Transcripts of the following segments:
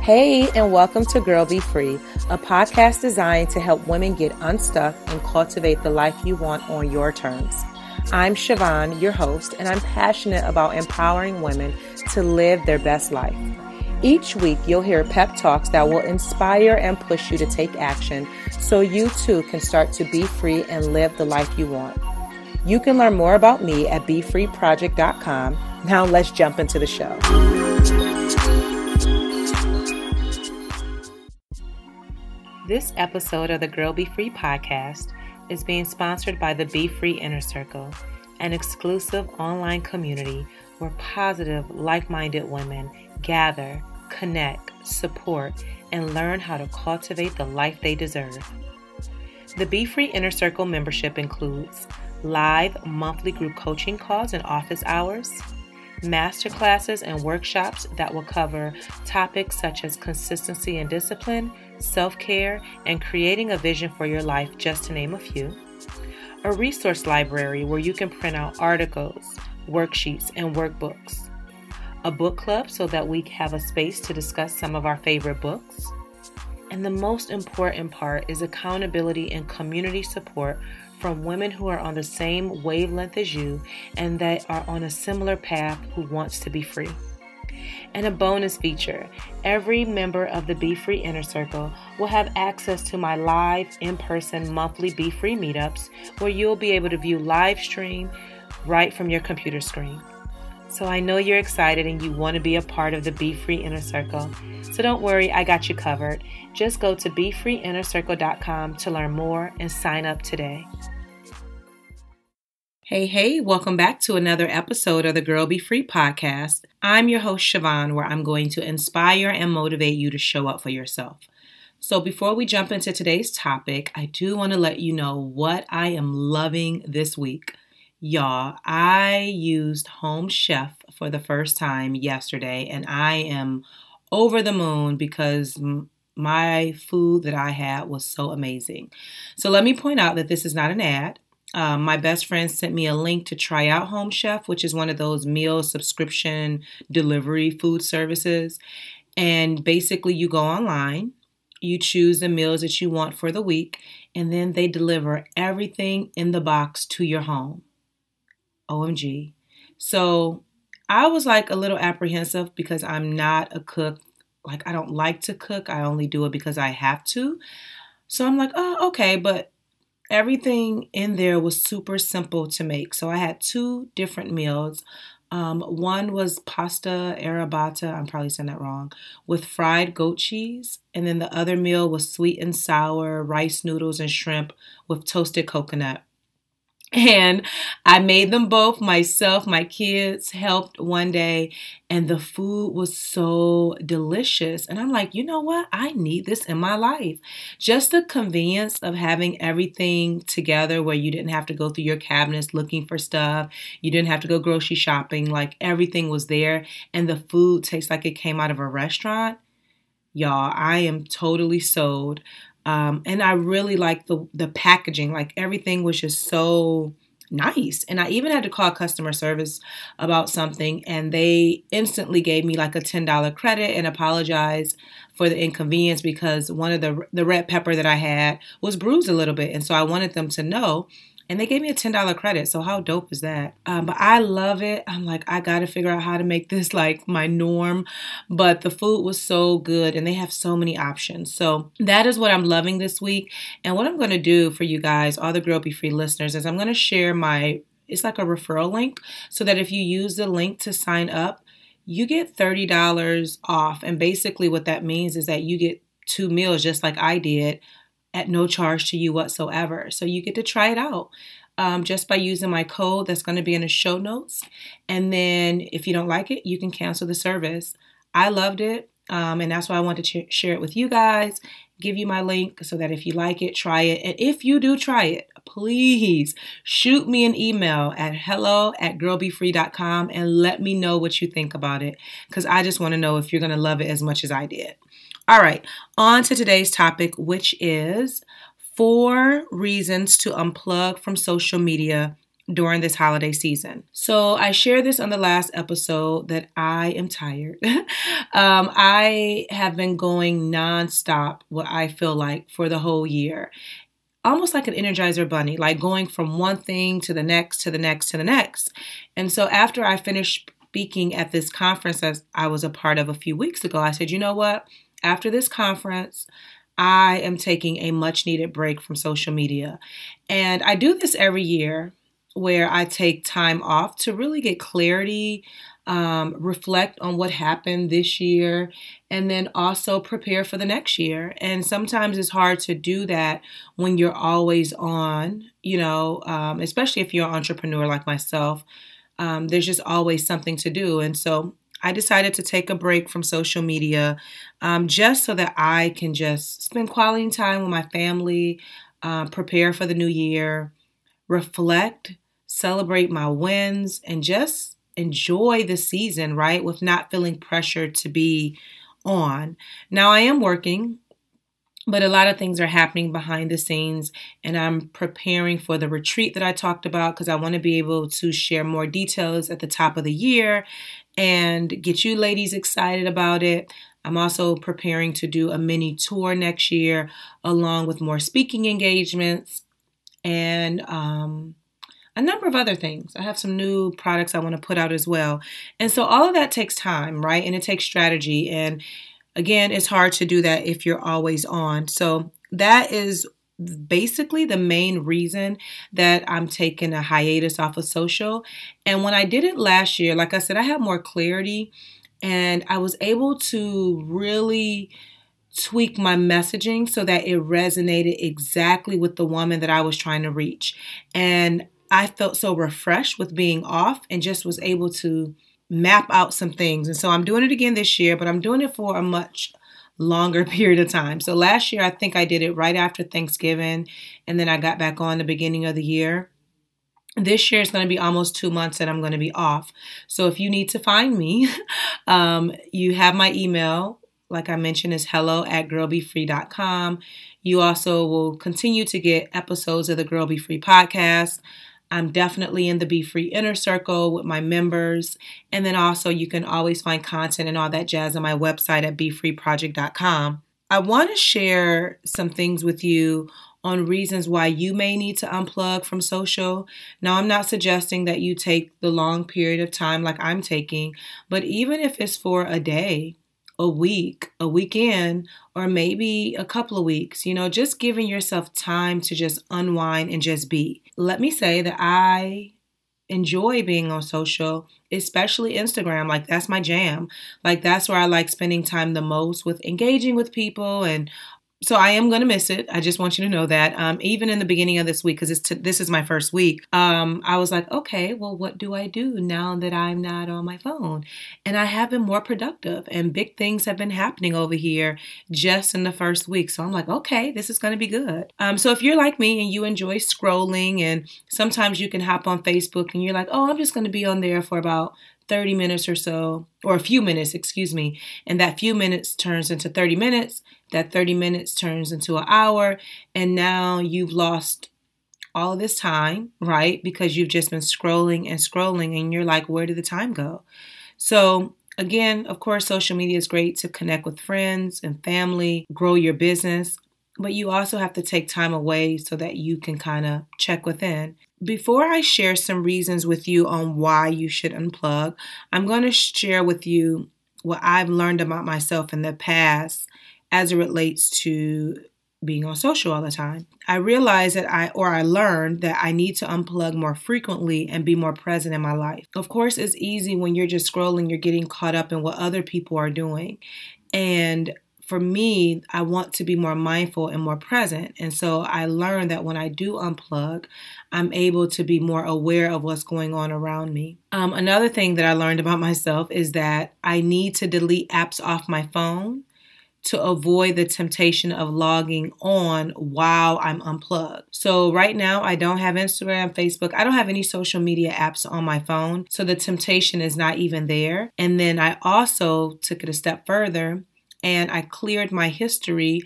Hey, and welcome to Girl Be Free, a podcast designed to help women get unstuck and cultivate the life you want on your terms. I'm Siobhan, your host, and I'm passionate about empowering women to live their best life. Each week, you'll hear pep talks that will inspire and push you to take action so you too can start to be free and live the life you want. You can learn more about me at BeFreeProject.com. Now let's jump into the show. This episode of the Girl Be Free podcast is being sponsored by the Be Free Inner Circle, an exclusive online community where positive, like-minded women gather, connect, support, and learn how to cultivate the life they deserve. The Be Free Inner Circle membership includes live monthly group coaching calls and office hours, masterclasses and workshops that will cover topics such as consistency and discipline, self-care, and creating a vision for your life, just to name a few. A resource library where you can print out articles, worksheets, and workbooks. A book club so that we have a space to discuss some of our favorite books. And the most important part is accountability and community support from women who are on the same wavelength as you and that are on a similar path who wants to be free. And a bonus feature, every member of the Be Free Inner Circle will have access to my live in-person monthly Be Free meetups where you'll be able to view live stream right from your computer screen. So I know you're excited and you want to be a part of the Be Free Inner Circle. So don't worry, I got you covered. Just go to BeFreeInnerCircle.com to learn more and sign up today. Hey, welcome back to another episode of the Girl Be Free podcast. I'm your host, Siobhan, where I'm going to inspire and motivate you to show up for yourself. So before we jump into today's topic, I do want to let you know what I am loving this week. Y'all, I used Home Chef for the first time yesterday, and I am over the moon because my food that I had was so amazing. So let me point out that this is not an ad. My best friend sent me a link to try out Home Chef, which is one of those meal subscription delivery food services. And basically you go online, you choose the meals that you want for the week, and then they deliver everything in the box to your home. OMG. So I was like a little apprehensive because I'm not a cook. Like, I don't like to cook. I only do it because I have to. So I'm like, oh, okay. But everything in there was super simple to make. So I had two different meals. One was pasta arrabbiata, I'm probably saying that wrong, with fried goat cheese. And then the other meal was sweet and sour rice noodles and shrimp with toasted coconut. And I made them both myself. My kids helped one day and the food was so delicious. And I'm like, you know what? I need this in my life. Just the convenience of having everything together where you didn't have to go through your cabinets looking for stuff. You didn't have to go grocery shopping. Like, everything was there and the food tastes like it came out of a restaurant. Y'all, I am totally sold. And I really like the packaging. Like, everything was just so nice. And I even had to call customer service about something, and they instantly gave me like a $10 credit and apologized for the inconvenience because one of the red pepper that I had was bruised a little bit. And so I wanted them to know. And they gave me a $10 credit. So how dope is that? But I love it. I'm like, I got to figure out how to make this like my norm. But the food was so good and they have so many options. So that is what I'm loving this week. And what I'm going to do for you guys, all the Girl Be Free listeners, is I'm going to share it's like a referral link so that if you use the link to sign up, you get $30 off. And basically what that means is that you get 2 meals just like I did, at no charge to you whatsoever. So you get to try it out just by using my code that's going to be in the show notes. And then if you don't like it, you can cancel the service. I loved it. And that's why I wanted to share it with you guys, give you my link so that if you like it, try it. And if you do try it, please shoot me an email at hello@girlbefree.com and let me know what you think about it. Because I just want to know if you're going to love it as much as I did. All right, on to today's topic, which is 4 reasons to unplug from social media during this holiday season. So I shared this on the last episode that I am tired. I have been going nonstop, what I feel like, for the whole year. Almost like an Energizer bunny, like going from one thing to the next, to the next, to the next. And so after I finished speaking at this conference that I was a part of a few weeks ago, I said, you know what? After this conference, I am taking a much needed break from social media. And I do this every year, where I take time off to really get clarity, reflect on what happened this year, and then also prepare for the next year. And sometimes it's hard to do that when you're always on, especially if you're an entrepreneur like myself. There's just always something to do. And so I decided to take a break from social media just so that I can just spend quality time with my family, prepare for the new year, reflect, celebrate my wins, and just enjoy the season, right? With not feeling pressured to be on. Now, I am working, but a lot of things are happening behind the scenes, and I'm preparing for the retreat that I talked about because I want to be able to share more details at the top of the year and get you ladies excited about it. I'm also preparing to do a mini tour next year, along with more speaking engagements and a number of other things. I have some new products I want to put out as well. And so all of that takes time, right? And it takes strategy. And again, it's hard to do that if you're always on. So that is basically the main reason that I'm taking a hiatus off of social. And when I did it last year, like I said, I had more clarity and I was able to really tweak my messaging so that it resonated exactly with the woman that I was trying to reach. And I felt so refreshed with being off and just was able to map out some things. And so I'm doing it again this year, but I'm doing it for a much longer period of time. So last year, I think I did it right after Thanksgiving, and then I got back on the beginning of the year. This year is going to be almost 2 months that I'm going to be off. So if you need to find me, you have my email. Like I mentioned, is hello@girlbefree.com. You also will continue to get episodes of the Girl Be Free podcast. I'm definitely in the Be Free Inner Circle with my members. And then also you can always find content and all that jazz on my website at befreeproject.com. I want to share some things with you on reasons why you may need to unplug from social. Now, I'm not suggesting that you take the long period of time like I'm taking, but even if it's for a day, a week, a weekend, or maybe a couple of weeks, just giving yourself time to just unwind and just be. Let me say that I enjoy being on social, especially Instagram. Like, that's my jam. Like, that's where I like spending time the most, with engaging with people. And so I am going to miss it. I just want you to know that. Even in the beginning of this week, because this is my first week, I was like, okay, well, what do I do now that I'm not on my phone? And I have been more productive, and big things have been happening over here just in the first week. So I'm like, okay, this is going to be good. So if you're like me and you enjoy scrolling, and sometimes you can hop on Facebook and you're like, oh, I'm just going to be on there for about 30 minutes or so, or a few minutes, excuse me. And that few minutes turns into 30 minutes. That 30 minutes turns into an hour. And now you've lost all of this time, right? Because you've just been scrolling and scrolling, and you're like, where did the time go? So again, of course, social media is great to connect with friends and family, grow your business, but you also have to take time away so that you can kind of check within. Before I share some reasons with you on why you should unplug, I'm going to share with you what I've learned about myself in the past as it relates to being on social all the time. I realized that I learned that I need to unplug more frequently and be more present in my life. Of course, it's easy when you're just scrolling, you're getting caught up in what other people are doing. And for me, I want to be more mindful and more present. And so I learned that when I do unplug, I'm able to be more aware of what's going on around me. Another thing that I learned about myself is that I need to delete apps off my phone to avoid the temptation of logging on while I'm unplugged. So right now, I don't have Instagram, Facebook. I don't have any social media apps on my phone. So the temptation is not even there. And then I also took it a step further, and I cleared my history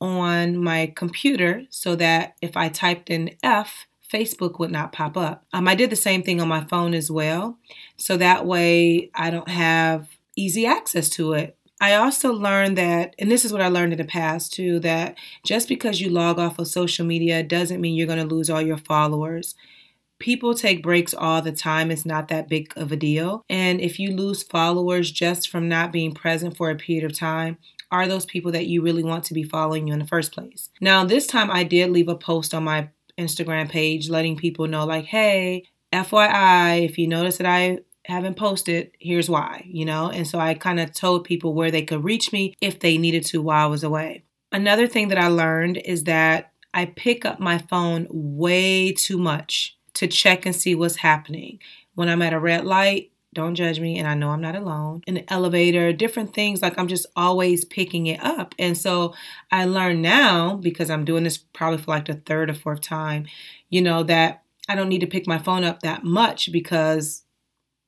on my computer so that if I typed in F Facebook would not pop up. I did the same thing on my phone as well. So that way I don't have easy access to it. I also learned that, and this is what I learned in the past too, that just because you log off of social media doesn't mean you're going to lose all your followers. People take breaks all the time. It's not that big of a deal. And if you lose followers just from not being present for a period of time, are those people that you really want to be following you in the first place? Now, this time I did leave a post on my Instagram page letting people know, like, hey, FYI, if you notice that I haven't posted, here's why, And so I kind of told people where they could reach me if they needed to while I was away. Another thing that I learned is that I pick up my phone way too much to check and see what's happening. When I'm at a red light, don't judge me, and I know I'm not alone. In the elevator, different things, like I'm just always picking it up. And so I learned now, because I'm doing this probably for like the third or fourth time, that I don't need to pick my phone up that much, because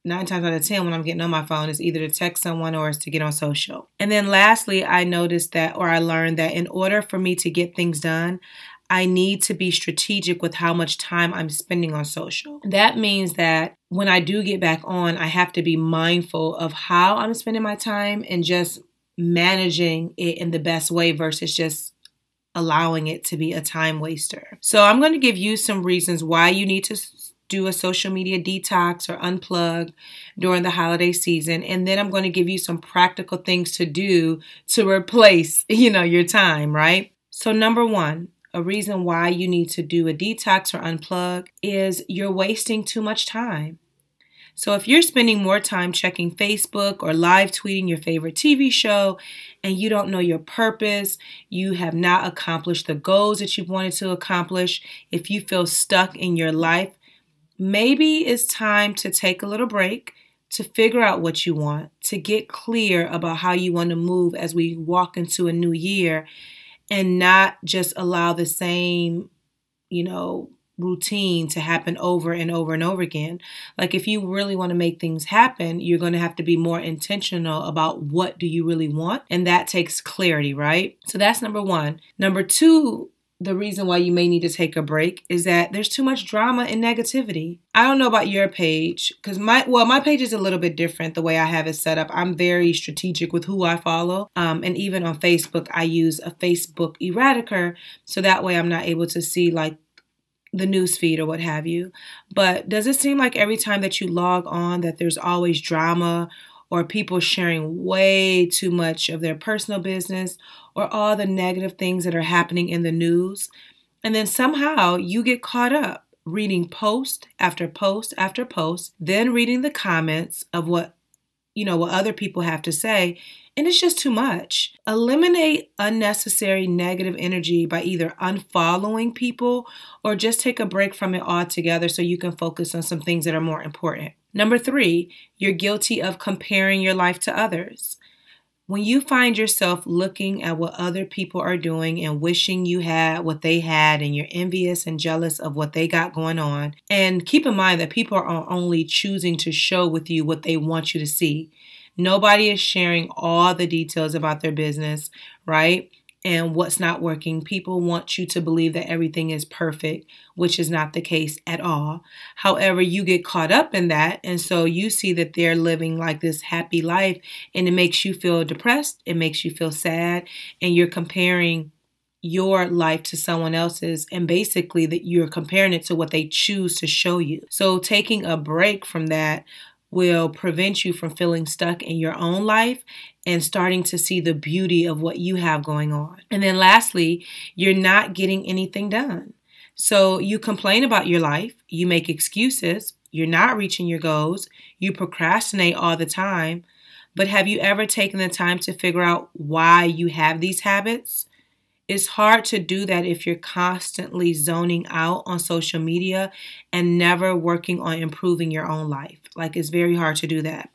9 times out of 10 when I'm getting on my phone, it's either to text someone or it's to get on social. And then lastly, I noticed that, or I learned that in order for me to get things done, I need to be strategic with how much time I'm spending on social. That means that when I do get back on, I have to be mindful of how I'm spending my time and just managing it in the best way versus just allowing it to be a time waster. So I'm going to give you some reasons why you need to do a social media detox or unplug during the holiday season. And then I'm going to give you some practical things to do to replace, your time, right? So number one, a reason why you need to do a detox or unplug is you're wasting too much time. So if you're spending more time checking Facebook or live tweeting your favorite TV show and you don't know your purpose, you have not accomplished the goals that you wanted to accomplish, if you feel stuck in your life, maybe it's time to take a little break, to figure out what you want, to get clear about how you want to move as we walk into a new year, and not just allow the same, routine to happen over and over and over again. Like if you really want to make things happen, you're going to have to be more intentional about what do you really want. And that takes clarity, right? So that's number one. Number two, the reason why you may need to take a break is that there's too much drama and negativity. I don't know about your page, because my page is a little bit different the way I have it set up. I'm very strategic with who I follow. And even on Facebook, I use a Facebook eradicator. So that way I'm not able to see like the news feed or what have you. But does it seem like every time that you log on that there's always drama or people sharing way too much of their personal business or all the negative things that are happening in the news? And then somehow you get caught up reading post after post after post, then reading the comments of what other people have to say. And it's just too much. Eliminate unnecessary negative energy by either unfollowing people or just take a break from it altogether so you can focus on some things that are more important. Number three, you're guilty of comparing your life to others. When you find yourself looking at what other people are doing and wishing you had what they had, and you're envious and jealous of what they got going on, and keep in mind that people are only choosing to show with you what they want you to see. Nobody is sharing all the details about their business, right? And what's not working. People want you to believe that everything is perfect, which is not the case at all. However, you get caught up in that. And so you see that they're living like this happy life, and it makes you feel depressed. It makes you feel sad. And you're comparing your life to someone else's, and basically that you're comparing it to what they choose to show you. So taking a break from that will prevent you from feeling stuck in your own life and starting to see the beauty of what you have going on. And then lastly, you're not getting anything done. So you complain about your life, you make excuses, you're not reaching your goals, you procrastinate all the time. But have you ever taken the time to figure out why you have these habits? It's hard to do that if you're constantly zoning out on social media and never working on improving your own life. Like, it's very hard to do that.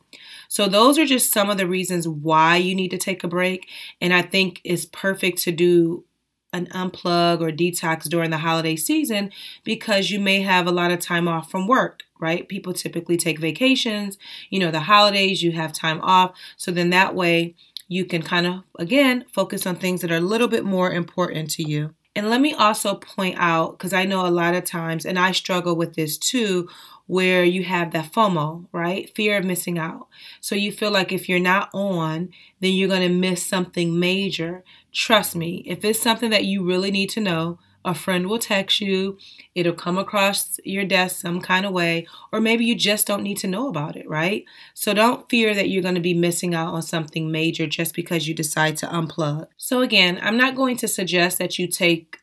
So those are just some of the reasons why you need to take a break. And I think it's perfect to do an unplug or detox during the holiday season because you may have a lot of time off from work, right? People typically take vacations, the holidays, you have time off. So then that way you can kind of, again, focus on things that are a little bit more important to you. And let me also point out, because I know a lot of times, and I struggle with this too, where you have that FOMO, right? Fear of missing out. So you feel like if you're not on, then you're going to miss something major. Trust me, if it's something that you really need to know, a friend will text you, it'll come across your desk some kind of way, or maybe you just don't need to know about it, right? So don't fear that you're going to be missing out on something major just because you decide to unplug. So again, I'm not going to suggest that you take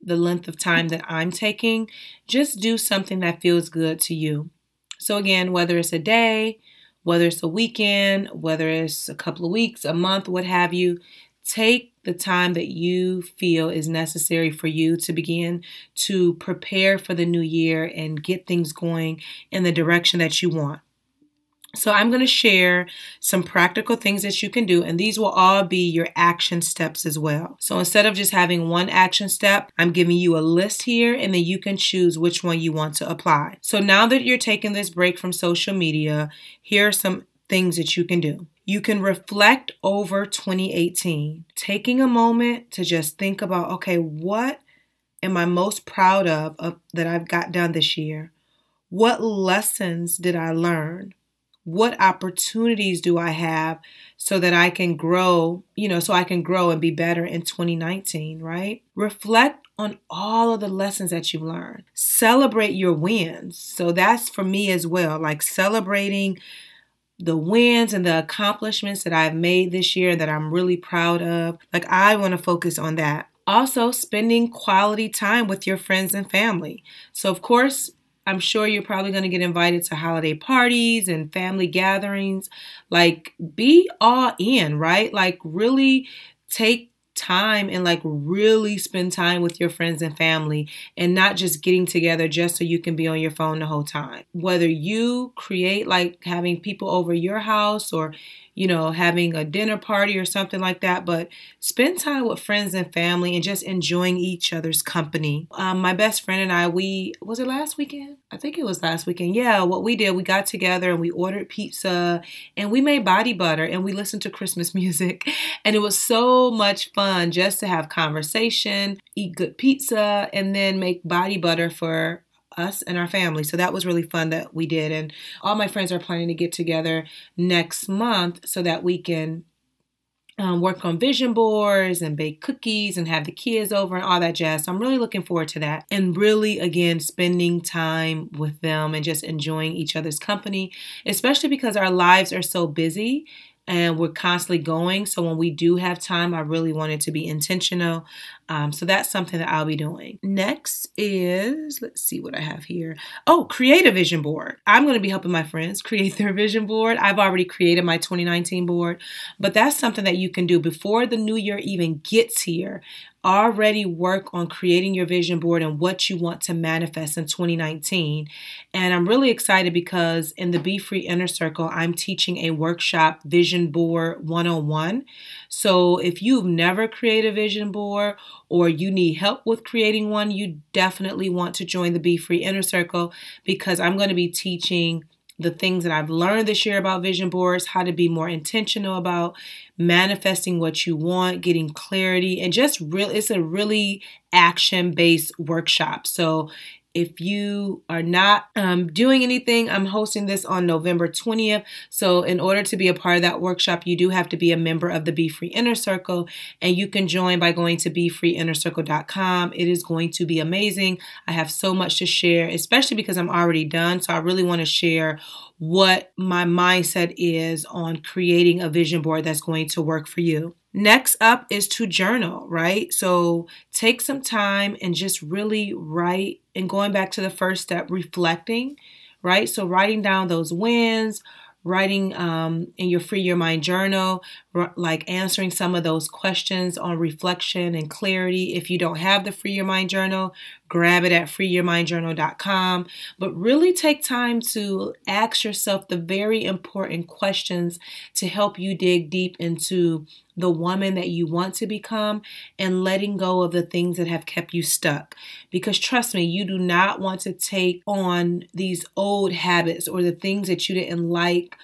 the length of time that I'm taking. Just do something that feels good to you. So again, whether it's a day, whether it's a weekend, whether it's a couple of weeks, a month, what have you, take the time that you feel is necessary for you to begin to prepare for the new year and get things going in the direction that you want. So I'm going to share some practical things that you can do, and these will all be your action steps as well. So instead of just having one action step, I'm giving you a list here, and then you can choose which one you want to apply. So now that you're taking this break from social media, here are some things that you can do. You can reflect over 2018, taking a moment to just think about, okay, what am I most proud of that I've got done this year? What lessons did I learn? What opportunities do I have so that I can grow, so I can grow and be better in 2019, right? Reflect on all of the lessons that you've learned. Celebrate your wins. So that's for me as well, like celebrating the wins and the accomplishments that I've made this year that I'm really proud of. Like I want to focus on that. Also, spending quality time with your friends and family. So of course, I'm sure you're probably going to get invited to holiday parties and family gatherings. Like, be all in, right? Like, really take time and like really spend time with your friends and family and not just getting together just so you can be on your phone the whole time. Whether you create like having people over your house or having a dinner party or something like that, but spend time with friends and family and just enjoying each other's company. My best friend and I, was it last weekend? I think it was last weekend. Yeah, what we did, we got together and we ordered pizza and we made body butter and we listened to Christmas music. And it was so much fun just to have conversation, eat good pizza, and then make body butter for us and our family. So that was really fun that we did. And all my friends are planning to get together next month so that we can work on vision boards and bake cookies and have the kids over and all that jazz. So I'm really looking forward to that. And really, again, spending time with them and just enjoying each other's company, especially because our lives are so busy and we're constantly going. So when we do have time, I really want it to be intentional. So that's something that I'll be doing. Next is, let's see what I have here. Oh, create a vision board. I'm going to be helping my friends create their vision board. I've already created my 2019 board, but that's something that you can do before the new year even gets here. Already work on creating your vision board and what you want to manifest in 2019. And I'm really excited because in the Be Free Inner Circle, I'm teaching a workshop, Vision Board 101. So if you've never created a vision board or you need help with creating one, you definitely want to join the Be Free Inner Circle because I'm going to be teaching the things that I've learned this year about vision boards, how to be more intentional about manifesting what you want, getting clarity, and just it's a really action-based workshop. So if you are not doing anything, I'm hosting this on November 20th. So in order to be a part of that workshop, you do have to be a member of the Be Free Inner Circle, and you can join by going to BeFreeInnerCircle.com. It is going to be amazing. I have so much to share, especially because I'm already done. So I really want to share what my mindset is on creating a vision board that's going to work for you. Next up is to journal, right? So take some time and just really write, and going back to the first step, reflecting, right? So writing down those wins, writing in your Free Your Mind journal, like answering some of those questions on reflection and clarity. If you don't have the Free Your Mind journal, grab it at freeyourmindjournal.com. But really take time to ask yourself the very important questions to help you dig deep into the woman that you want to become and letting go of the things that have kept you stuck. Because trust me, you do not want to take on these old habits or the things that you didn't like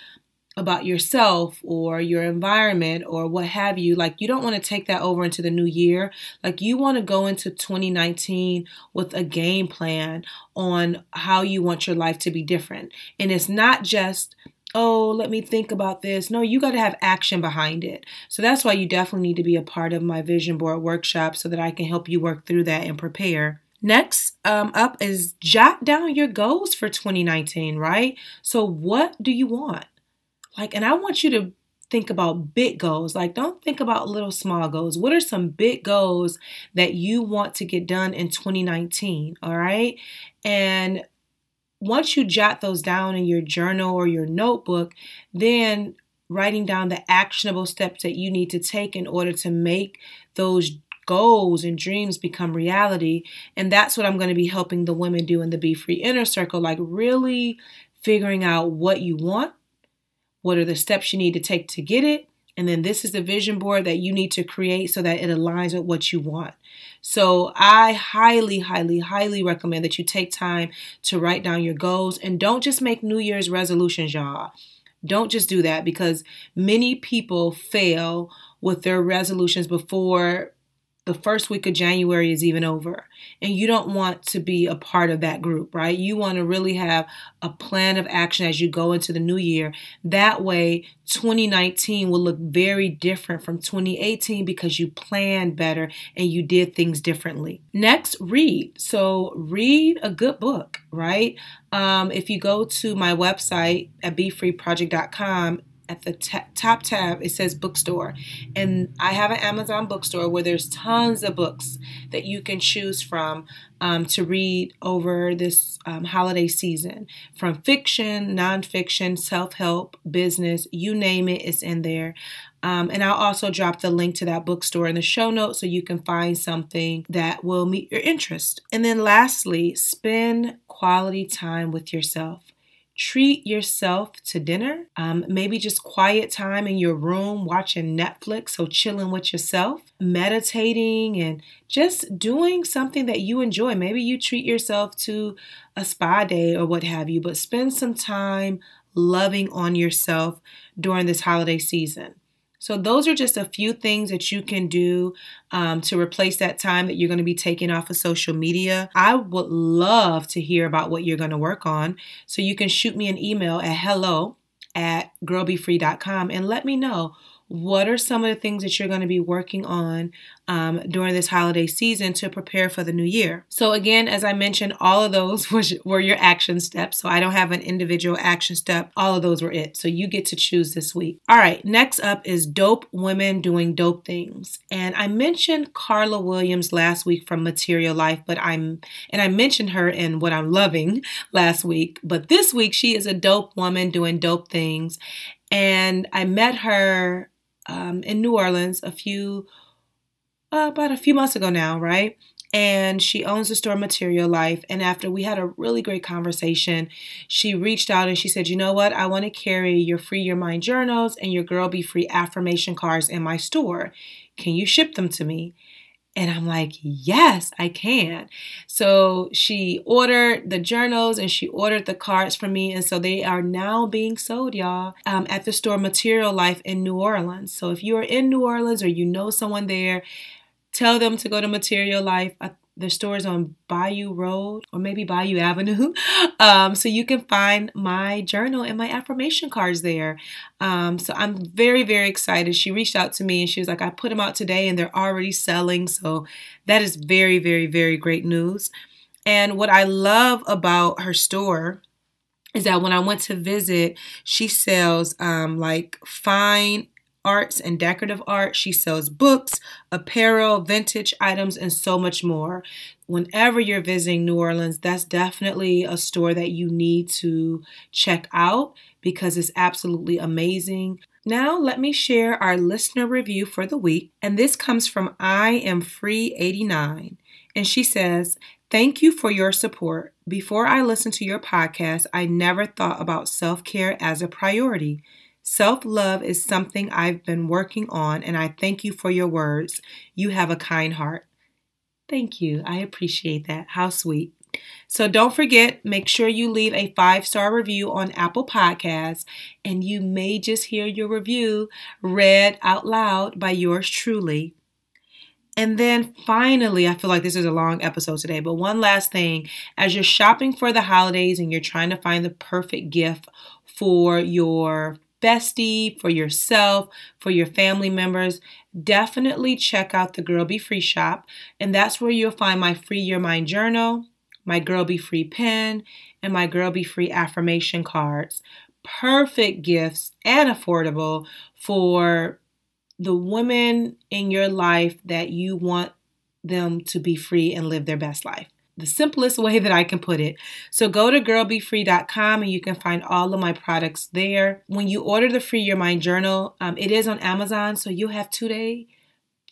about yourself or your environment or what have you, like you don't want to take that over into the new year. Like you want to go into 2019 with a game plan on how you want your life to be different. And it's not just, oh, let me think about this. No, you got to have action behind it. So that's why you definitely need to be a part of my vision board workshop so that I can help you work through that and prepare. Next up is jot down your goals for 2019, right? So what do you want? And I want you to think about big goals. Like, don't think about little small goals. What are some big goals that you want to get done in 2019? All right. And once you jot those down in your journal or your notebook, then writing down the actionable steps that you need to take in order to make those goals and dreams become reality. And that's what I'm going to be helping the women do in the Be Free Inner Circle, like really figuring out what you want. What are the steps you need to take to get it? And then this is the vision board that you need to create so that it aligns with what you want. So I highly, highly, highly recommend that you take time to write down your goals and don't just make New Year's resolutions, y'all. Don't just do that because many people fail with their resolutions before the first week of January is even over. And you don't want to be a part of that group, right? You want to really have a plan of action as you go into the new year. That way, 2019 will look very different from 2018 because you planned better and you did things differently. Next, read. So read a good book, right? If you go to my website at befreeproject.com, at the top tab, it says bookstore. And I have an Amazon bookstore where there's tons of books that you can choose from to read over this holiday season. From fiction, nonfiction, self-help, business, you name it, it's in there. And I'll also drop the link to that bookstore in the show notes so you can find something that will meet your interest. And then lastly, spend quality time with yourself. Treat yourself to dinner, maybe just quiet time in your room, watching Netflix, so chilling with yourself, meditating, and just doing something that you enjoy. Maybe you treat yourself to a spa day or what have you, but spend some time loving on yourself during this holiday season. So those are just a few things that you can do to replace that time that you're going to be taking off of social media. I would love to hear about what you're going to work on. So you can shoot me an email at hello@girlbefree.com and let me know what are some of the things that you're going to be working on during this holiday season to prepare for the new year. So again, as I mentioned, all of those were your action steps. So I don't have an individual action step. All of those were it. So you get to choose this week. All right, next up is dope women doing dope things. And I mentioned Carla Williams last week from Material Life, and I mentioned her in What I'm Loving last week. But this week, she is a dope woman doing dope things. And I met her in New Orleans about a few months ago now, right? And she owns the store Material Life. And after we had a really great conversation, she reached out and she said, you know what? I want to carry your Free Your Mind journals and your Girl Be Free affirmation cards in my store. Can you ship them to me? And I'm like, yes, I can. So she ordered the journals and she ordered the cards for me. And so they are now being sold, y'all, at the store Material Life in New Orleans. So if you are in New Orleans or you know someone there, tell them to go to Material Life. The store is on Bayou Road or maybe Bayou Avenue. So you can find my journal and my affirmation cards there. So I'm very, very excited. She reached out to me and she was like, I put them out today and they're already selling. So that is very, very, very great news. And what I love about her store is that when I went to visit, she sells like fine arts and decorative art. She sells books, apparel, vintage items, and so much more. Whenever you're visiting New Orleans, that's definitely a store that you need to check out because it's absolutely amazing. Now, let me share our listener review for the week. And this comes from I Am Free 89. And she says, thank you for your support. Before I listened to your podcast, I never thought about self-care as a priority. Self-love is something I've been working on, and I thank you for your words. You have a kind heart. Thank you. I appreciate that. How sweet. So don't forget, make sure you leave a 5-star review on Apple Podcasts, and you may just hear your review read out loud by yours truly. And then finally, I feel like this is a long episode today, but one last thing. As you're shopping for the holidays and you're trying to find the perfect gift for your bestie, for yourself, for your family members, definitely check out the Girl Be Free shop. And that's where you'll find my Free Your Mind journal, my Girl Be Free pen, and my Girl Be Free affirmation cards. Perfect gifts and affordable for the women in your life that you want them to be free and live their best life. The simplest way that I can put it. So go to girlbefree.com and you can find all of my products there. When you order the Free Your Mind journal, it is on Amazon, so you'll have 2-day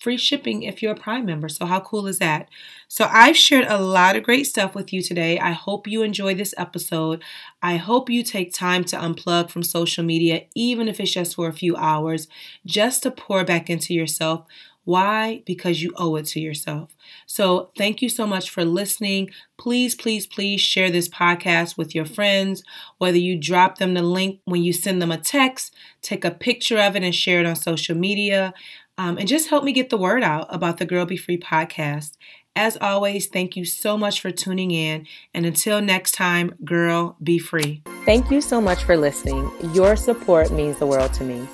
free shipping if you're a Prime member. So how cool is that? So I've shared a lot of great stuff with you today. I hope you enjoyed this episode. I hope you take time to unplug from social media, even if it's just for a few hours, just to pour back into yourself. Why? Because you owe it to yourself. So thank you so much for listening. Please, please, please share this podcast with your friends, whether you drop them the link when you send them a text, take a picture of it and share it on social media. And just help me get the word out about the Girl Be Free podcast. As always, thank you so much for tuning in. And until next time, girl, be free. Thank you so much for listening. Your support means the world to me.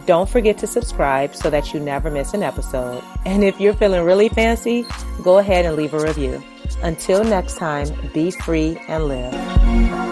Don't forget to subscribe so that you never miss an episode. And if you're feeling really fancy, go ahead and leave a review. Until next time, be free and live.